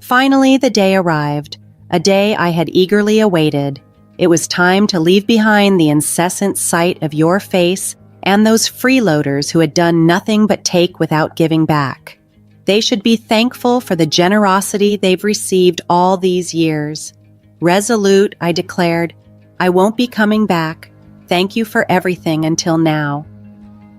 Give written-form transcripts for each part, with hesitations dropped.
Finally, the day arrived, a day I had eagerly awaited. It was time to leave behind the incessant sight of your face and those freeloaders who had done nothing but take without giving back. They should be thankful for the generosity they've received all these years. Resolute, I declared, I won't be coming back. Thank you for everything until now.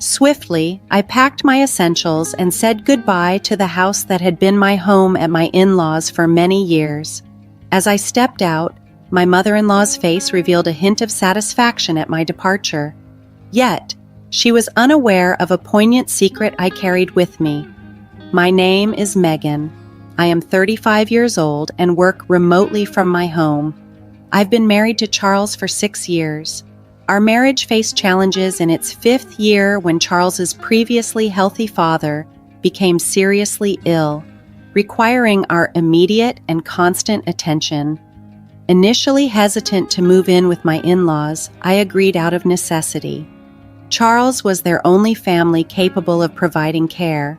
Swiftly, I packed my essentials and said goodbye to the house that had been my home at my in-laws for many years. As I stepped out, my mother-in-law's face revealed a hint of satisfaction at my departure. Yet, she was unaware of a poignant secret I carried with me. My name is Megan. I am 35 years old and work remotely from my home. I've been married to Charles for 6 years. Our marriage faced challenges in its 5th year when Charles's previously healthy father became seriously ill, requiring our immediate and constant attention. Initially hesitant to move in with my in-laws, I agreed out of necessity. Charles was their only family capable of providing care.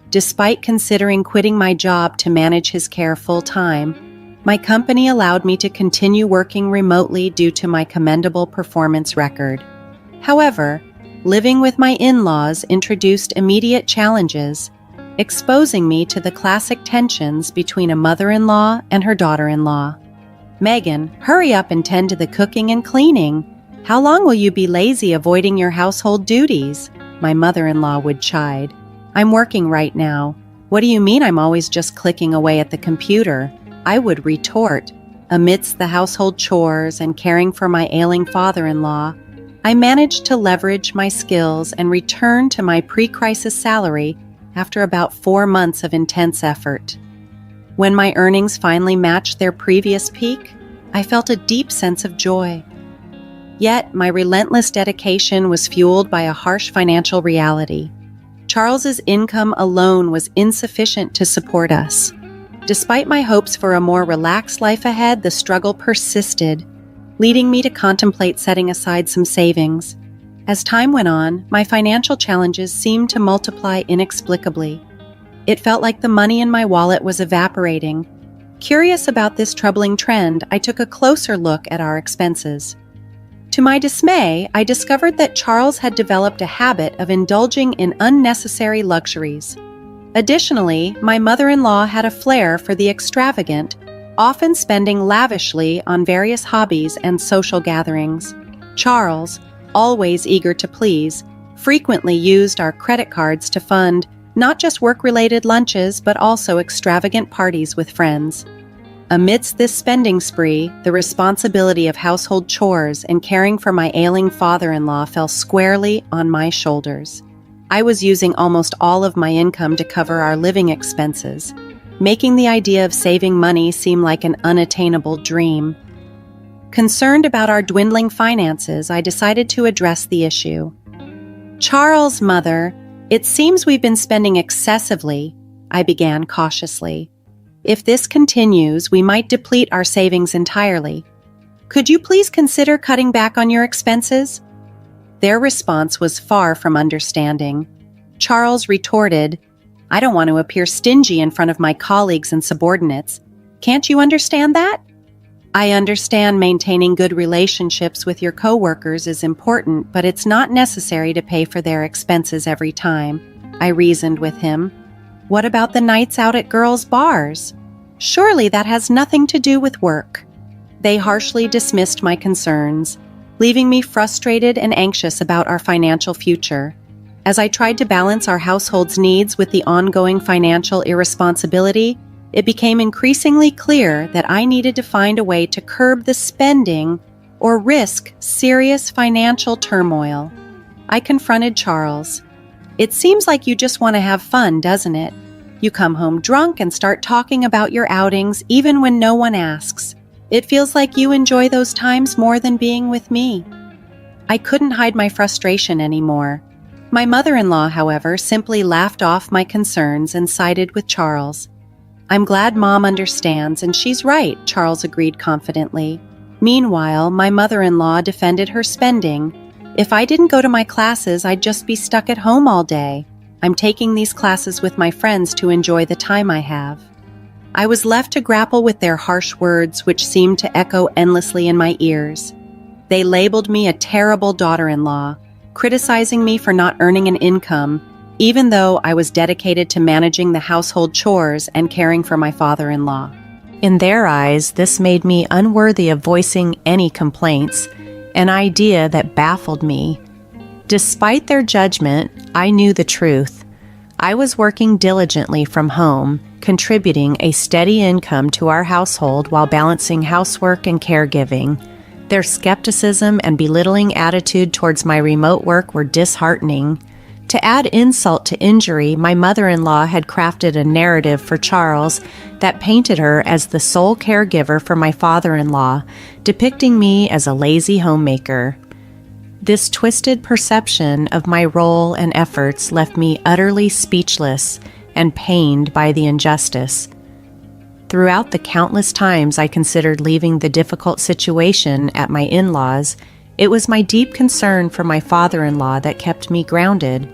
Despite considering quitting my job to manage his care full-time, my company allowed me to continue working remotely due to my commendable performance record. However, living with my in-laws introduced immediate challenges, exposing me to the classic tensions between a mother-in-law and her daughter-in-law. Megan, hurry up and tend to the cooking and cleaning. How long will you be lazy avoiding your household duties? My mother-in-law would chide. I'm working right now. What do you mean I'm always just clicking away at the computer? I would retort. Amidst the household chores and caring for my ailing father-in-law, I managed to leverage my skills and return to my pre-crisis salary after about 4 months of intense effort. When my earnings finally matched their previous peak, I felt a deep sense of joy. Yet, my relentless dedication was fueled by a harsh financial reality. Charles's income alone was insufficient to support us. Despite my hopes for a more relaxed life ahead, the struggle persisted, leading me to contemplate setting aside some savings. As time went on, my financial challenges seemed to multiply inexplicably. It felt like the money in my wallet was evaporating. Curious about this troubling trend, I took a closer look at our expenses. To my dismay, I discovered that Charles had developed a habit of indulging in unnecessary luxuries. Additionally, my mother-in-law had a flair for the extravagant, often spending lavishly on various hobbies and social gatherings. Charles, always eager to please, frequently used our credit cards to fund not just work-related lunches but also extravagant parties with friends. Amidst this spending spree, the responsibility of household chores and caring for my ailing father-in-law fell squarely on my shoulders. I was using almost all of my income to cover our living expenses, making the idea of saving money seem like an unattainable dream. Concerned about our dwindling finances, I decided to address the issue. Charles, Mother, it seems we've been spending excessively, I began cautiously. If this continues, we might deplete our savings entirely. Could you please consider cutting back on your expenses? Their response was far from understanding. Charles retorted, I don't want to appear stingy in front of my colleagues and subordinates. Can't you understand that? I understand maintaining good relationships with your coworkers is important, but it's not necessary to pay for their expenses every time, I reasoned with him. What about the nights out at girls' bars? Surely that has nothing to do with work. They harshly dismissed my concerns, leaving me frustrated and anxious about our financial future. As I tried to balance our household's needs with the ongoing financial irresponsibility, it became increasingly clear that I needed to find a way to curb the spending or risk serious financial turmoil. I confronted Charles. It seems like you just want to have fun, doesn't it? You come home drunk and start talking about your outings even when no one asks. It feels like you enjoy those times more than being with me. I couldn't hide my frustration anymore. My mother-in-law, however, simply laughed off my concerns and sided with Charles. I'm glad Mom understands, and she's right, Charles agreed confidently. Meanwhile, my mother-in-law defended her spending. If I didn't go to my classes, I'd just be stuck at home all day. I'm taking these classes with my friends to enjoy the time I have. I was left to grapple with their harsh words, which seemed to echo endlessly in my ears. They labeled me a terrible daughter-in-law, criticizing me for not earning an income, even though I was dedicated to managing the household chores and caring for my father-in-law. In their eyes, this made me unworthy of voicing any complaints, an idea that baffled me. Despite their judgment, I knew the truth. I was working diligently from home, contributing a steady income to our household while balancing housework and caregiving. Their skepticism and belittling attitude towards my remote work were disheartening. To add insult to injury, my mother-in-law had crafted a narrative for Charles that painted her as the sole caregiver for my father-in-law, depicting me as a lazy homemaker. This twisted perception of my role and efforts left me utterly speechless and pained by the injustice. Throughout the countless times I considered leaving the difficult situation at my in-laws, it was my deep concern for my father-in-law that kept me grounded.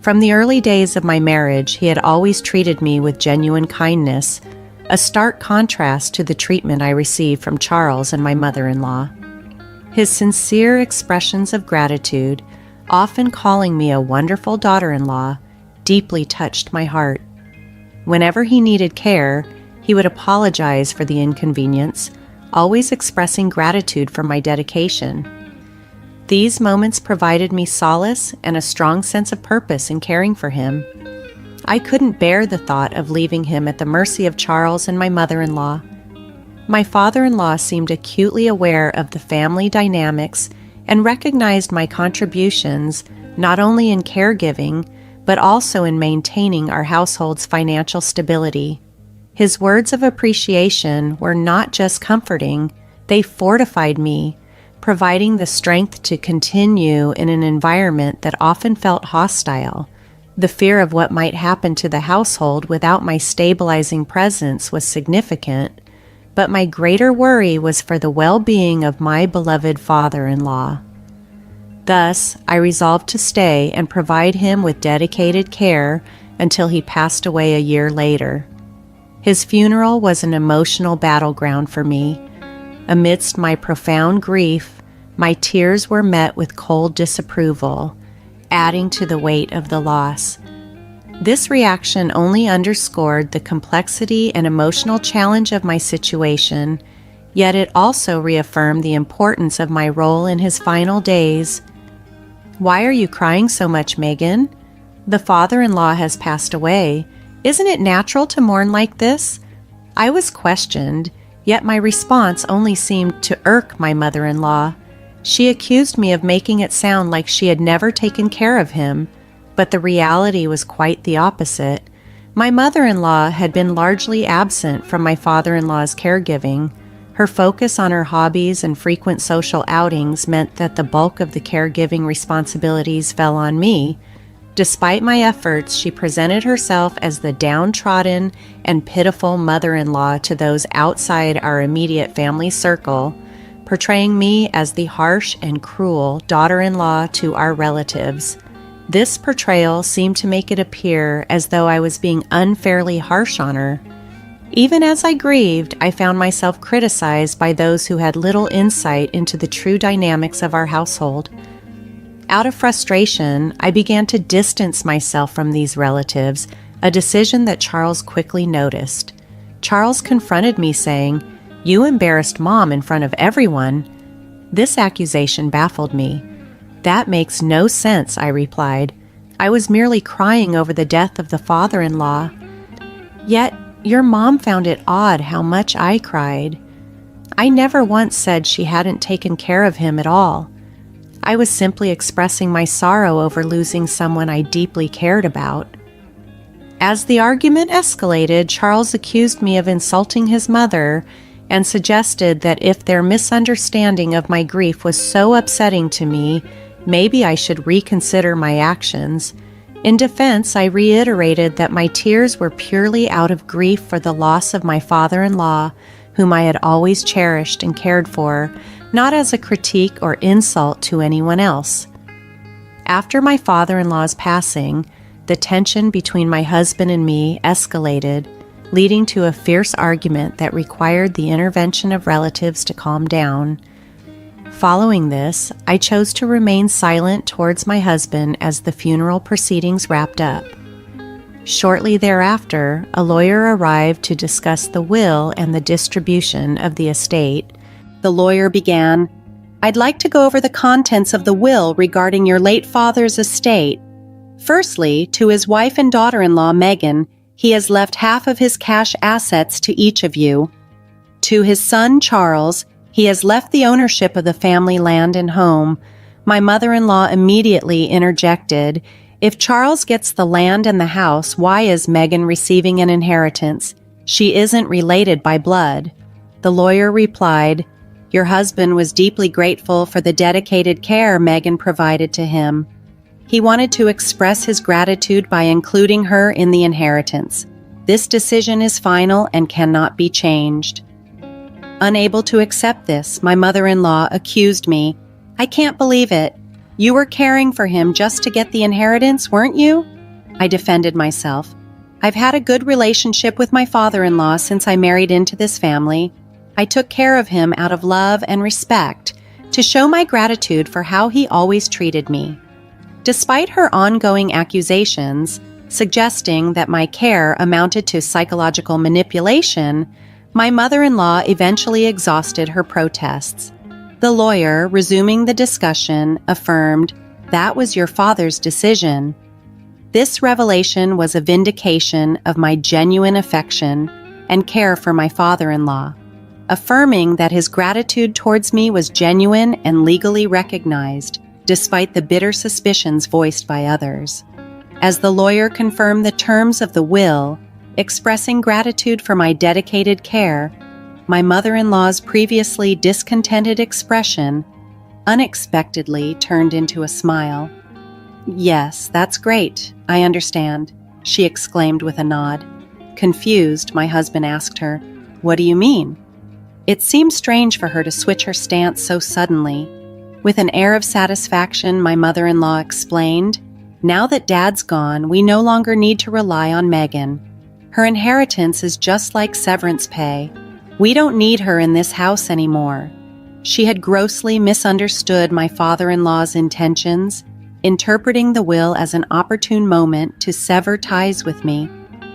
From the early days of my marriage, he had always treated me with genuine kindness, a stark contrast to the treatment I received from Charles and my mother-in-law. His sincere expressions of gratitude, often calling me a wonderful daughter-in-law, deeply touched my heart. Whenever he needed care, he would apologize for the inconvenience, always expressing gratitude for my dedication. These moments provided me solace and a strong sense of purpose in caring for him. I couldn't bear the thought of leaving him at the mercy of Charles and my mother-in-law. My father-in-law seemed acutely aware of the family dynamics and recognized my contributions not only in caregiving, but also in maintaining our household's financial stability. His words of appreciation were not just comforting, they fortified me, providing the strength to continue in an environment that often felt hostile. The fear of what might happen to the household without my stabilizing presence was significant, but my greater worry was for the well-being of my beloved father-in-law. Thus, I resolved to stay and provide him with dedicated care until he passed away a year later. His funeral was an emotional battleground for me. Amidst my profound grief, my tears were met with cold disapproval, adding to the weight of the loss. This reaction only underscored the complexity and emotional challenge of my situation, yet it also reaffirmed the importance of my role in his final days. "Why are you crying so much, Megan? The father-in-law has passed away. Isn't it natural to mourn like this?" I was questioned, yet my response only seemed to irk my mother-in-law. She accused me of making it sound like she had never taken care of him, but the reality was quite the opposite. My mother-in-law had been largely absent from my father-in-law's caregiving. Her focus on her hobbies and frequent social outings meant that the bulk of the caregiving responsibilities fell on me. Despite my efforts, she presented herself as the downtrodden and pitiful mother-in-law to those outside our immediate family circle, portraying me as the harsh and cruel daughter-in-law to our relatives. This portrayal seemed to make it appear as though I was being unfairly harsh on her. Even as I grieved, I found myself criticized by those who had little insight into the true dynamics of our household. Out of frustration, I began to distance myself from these relatives, a decision that Charles quickly noticed. Charles confronted me saying, "You embarrassed Mom in front of everyone." This accusation baffled me. "That makes no sense," I replied. "I was merely crying over the death of the father-in-law." "Yet, your mom found it odd how much I cried." "I never once said she hadn't taken care of him at all. I was simply expressing my sorrow over losing someone I deeply cared about." As the argument escalated, Charles accused me of insulting his mother and suggested that if their misunderstanding of my grief was so upsetting to me, maybe I should reconsider my actions. In defense, I reiterated that my tears were purely out of grief for the loss of my father-in-law, whom I had always cherished and cared for, not as a critique or insult to anyone else. After my father-in-law's passing, the tension between my husband and me escalated. leading to a fierce argument that required the intervention of relatives to calm down. Following this, I chose to remain silent towards my husband as the funeral proceedings wrapped up. Shortly thereafter, a lawyer arrived to discuss the will and the distribution of the estate. The lawyer began, "I'd like to go over the contents of the will regarding your late father's estate. Firstly, to his wife and daughter-in-law, Megan, he has left half of his cash assets to each of you. To his son, Charles, he has left the ownership of the family land and home." My mother-in-law immediately interjected, "If Charles gets the land and the house, why is Megan receiving an inheritance? She isn't related by blood." The lawyer replied, "Your husband was deeply grateful for the dedicated care Megan provided to him. He wanted to express his gratitude by including her in the inheritance. This decision is final and cannot be changed." Unable to accept this, my mother-in-law accused me. "I can't believe it. You were caring for him just to get the inheritance, weren't you?" I defended myself. "I've had a good relationship with my father-in-law since I married into this family. I took care of him out of love and respect to show my gratitude for how he always treated me." Despite her ongoing accusations, suggesting that my care amounted to psychological manipulation, my mother-in-law eventually exhausted her protests. The lawyer, resuming the discussion, affirmed, "That was your father's decision." This revelation was a vindication of my genuine affection and care for my father-in-law, affirming that his gratitude towards me was genuine and legally recognized, despite the bitter suspicions voiced by others. As the lawyer confirmed the terms of the will, expressing gratitude for my dedicated care, my mother-in-law's previously discontented expression unexpectedly turned into a smile. "Yes, that's great. I understand," she exclaimed with a nod. Confused, my husband asked her, "What do you mean?" It seemed strange for her to switch her stance so suddenly. With an air of satisfaction, my mother-in-law explained, "Now that Dad's gone, we no longer need to rely on Megan. Her inheritance is just like severance pay. We don't need her in this house anymore." She had grossly misunderstood my father-in-law's intentions, interpreting the will as an opportune moment to sever ties with me,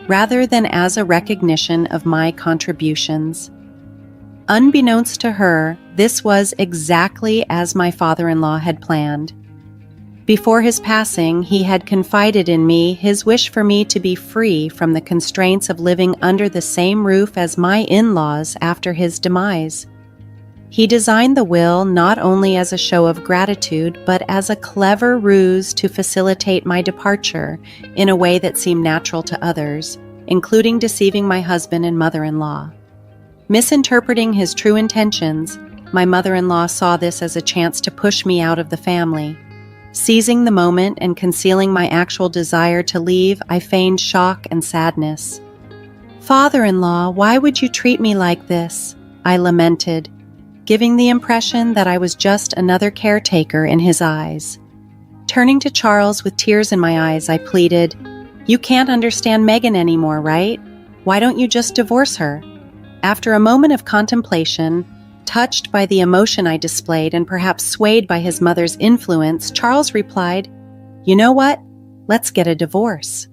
rather than as a recognition of my contributions. Unbeknownst to her, this was exactly as my father-in-law had planned. Before his passing, he had confided in me his wish for me to be free from the constraints of living under the same roof as my in-laws after his demise. He designed the will not only as a show of gratitude, but as a clever ruse to facilitate my departure in a way that seemed natural to others, including deceiving my husband and mother-in-law. Misinterpreting his true intentions, my mother-in-law saw this as a chance to push me out of the family. Seizing the moment and concealing my actual desire to leave, I feigned shock and sadness. "Father-in-law, why would you treat me like this?" I lamented, giving the impression that I was just another caretaker in his eyes. Turning to Charles with tears in my eyes, I pleaded, "You can't understand Megan anymore, right? Why don't you just divorce her?" After a moment of contemplation, touched by the emotion I displayed and perhaps swayed by his mother's influence, Charles replied, "You know what? Let's get a divorce."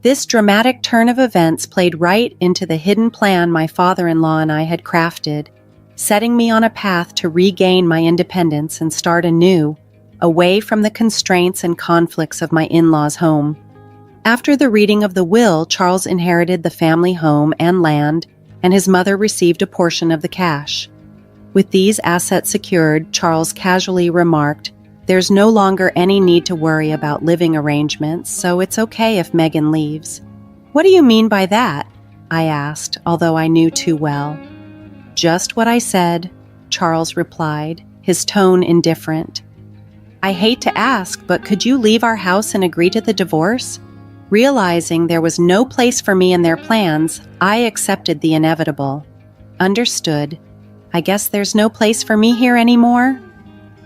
This dramatic turn of events played right into the hidden plan my father-in-law and I had crafted, setting me on a path to regain my independence and start anew, away from the constraints and conflicts of my in-laws' home. After the reading of the will, Charles inherited the family home and land, and his mother received a portion of the cash. With these assets secured, Charles casually remarked, "There's no longer any need to worry about living arrangements, so it's okay if Megan leaves." "What do you mean by that?" I asked, although I knew too well. "Just what I said," Charles replied, his tone indifferent. "I hate to ask, but could you leave our house and agree to the divorce?" Realizing there was no place for me in their plans, I accepted the inevitable. "Understood. I guess there's no place for me here anymore?"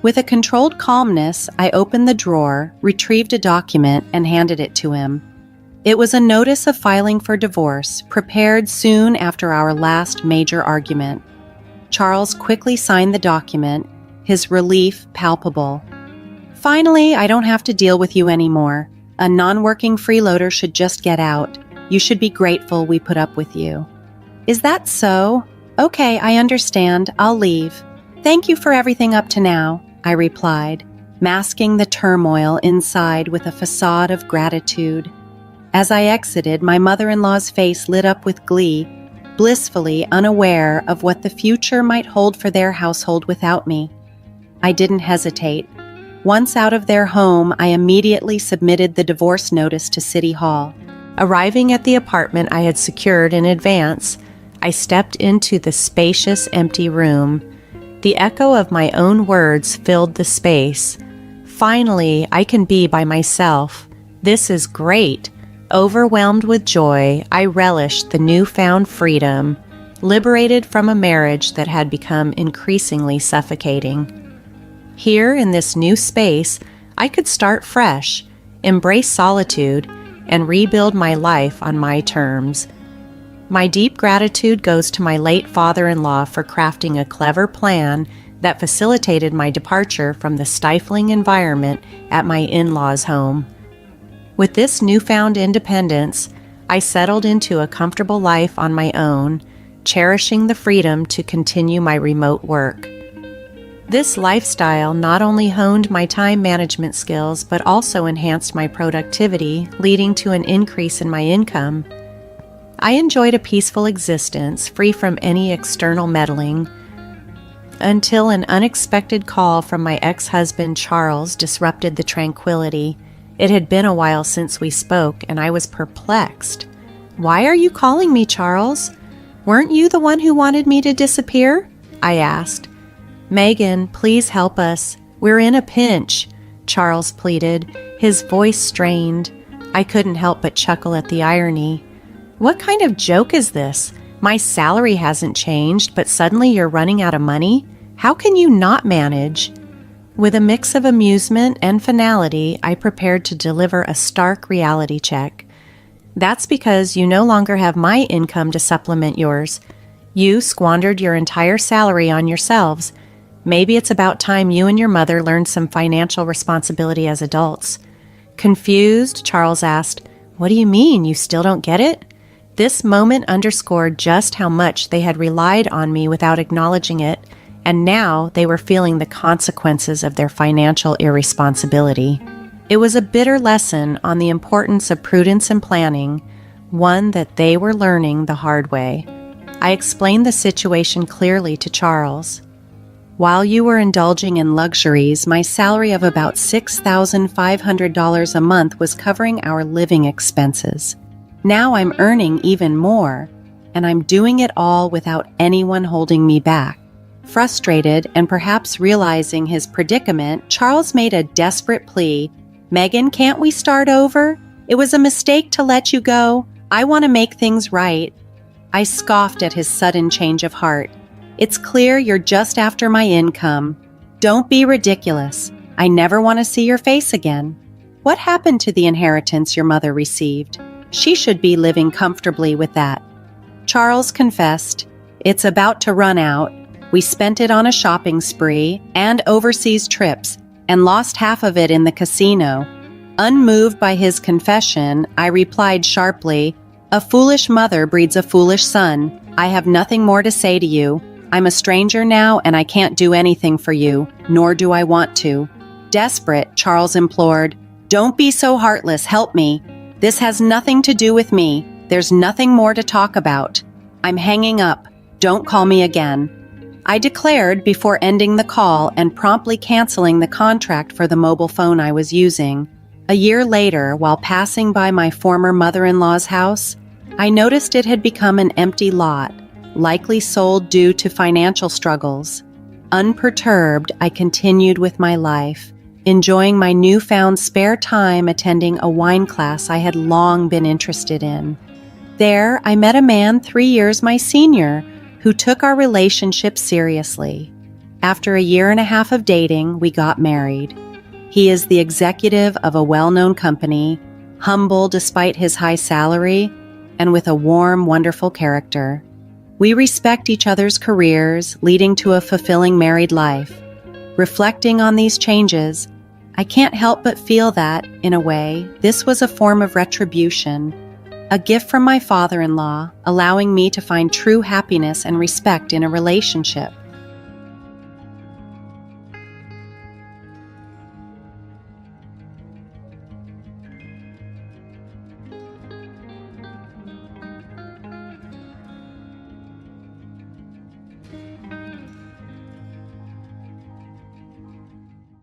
With a controlled calmness, I opened the drawer, retrieved a document, and handed it to him. It was a notice of filing for divorce, prepared soon after our last major argument. Charles quickly signed the document, his relief palpable. Finally, I don't have to deal with you anymore. A non-working freeloader should just get out. You should be grateful we put up with you. Is that so? Okay, I understand. I'll leave. Thank you for everything up to now, I replied, masking the turmoil inside with a facade of gratitude. As I exited, my mother-in-law's face lit up with glee, blissfully unaware of what the future might hold for their household without me. I didn't hesitate. Once out of their home, I immediately submitted the divorce notice to City Hall. Arriving at the apartment I had secured in advance, I stepped into the spacious, empty room. The echo of my own words filled the space. Finally, I can be by myself. This is great. Overwhelmed with joy, I relished the newfound freedom, liberated from a marriage that had become increasingly suffocating. Here, in this new space, I could start fresh, embrace solitude, and rebuild my life on my terms. My deep gratitude goes to my late father-in-law for crafting a clever plan that facilitated my departure from the stifling environment at my in-laws' home. With this newfound independence, I settled into a comfortable life on my own, cherishing the freedom to continue my remote work. This lifestyle not only honed my time management skills, but also enhanced my productivity, leading to an increase in my income. I enjoyed a peaceful existence, free from any external meddling, until an unexpected call from my ex-husband Charles disrupted the tranquility. It had been a while since we spoke, and I was perplexed. "Why are you calling me, Charles? Weren't you the one who wanted me to disappear?" I asked. "Megan, please help us. We're in a pinch," Charles pleaded, his voice strained. I couldn't help but chuckle at the irony. "What kind of joke is this? My salary hasn't changed, but suddenly you're running out of money? How can you not manage?" With a mix of amusement and finality, I prepared to deliver a stark reality check. "That's because you no longer have my income to supplement yours. You squandered your entire salary on yourselves. Maybe it's about time you and your mother learned some financial responsibility as adults." Confused, Charles asked, "What do you mean? You still don't get it?" This moment underscored just how much they had relied on me without acknowledging it, and now they were feeling the consequences of their financial irresponsibility. It was a bitter lesson on the importance of prudence and planning, one that they were learning the hard way. I explained the situation clearly to Charles. "While you were indulging in luxuries, my salary of about $6,500 a month was covering our living expenses. Now I'm earning even more, and I'm doing it all without anyone holding me back." Frustrated and perhaps realizing his predicament, Charles made a desperate plea. "Megan, can't we start over? It was a mistake to let you go. I want to make things right." I scoffed at his sudden change of heart. "It's clear you're just after my income. Don't be ridiculous. I never want to see your face again. What happened to the inheritance your mother received? She should be living comfortably with that." Charles confessed, "It's about to run out. We spent it on a shopping spree and overseas trips, and lost half of it in the casino." Unmoved by his confession, I replied sharply, "A foolish mother breeds a foolish son. I have nothing more to say to you. I'm a stranger now, and I can't do anything for you, nor do I want to." Desperate, Charles implored, "Don't be so heartless. Help me. This has nothing to do with me. There's nothing more to talk about. I'm hanging up. Don't call me again." I declared before ending the call and promptly canceling the contract for the mobile phone I was using. A year later, while passing by my former mother-in-law's house, I noticed it had become an empty lot, likely sold due to financial struggles. Unperturbed, I continued with my life, enjoying my newfound spare time attending a wine class I had long been interested in. There, I met a man 3 years my senior who took our relationship seriously. After a year and a half of dating, we got married. He is the executive of a well-known company, humble despite his high salary, and with a warm, wonderful character. We respect each other's careers, leading to a fulfilling married life. Reflecting on these changes, I can't help but feel that, in a way, this was a form of retribution, a gift from my father-in-law, allowing me to find true happiness and respect in a relationship.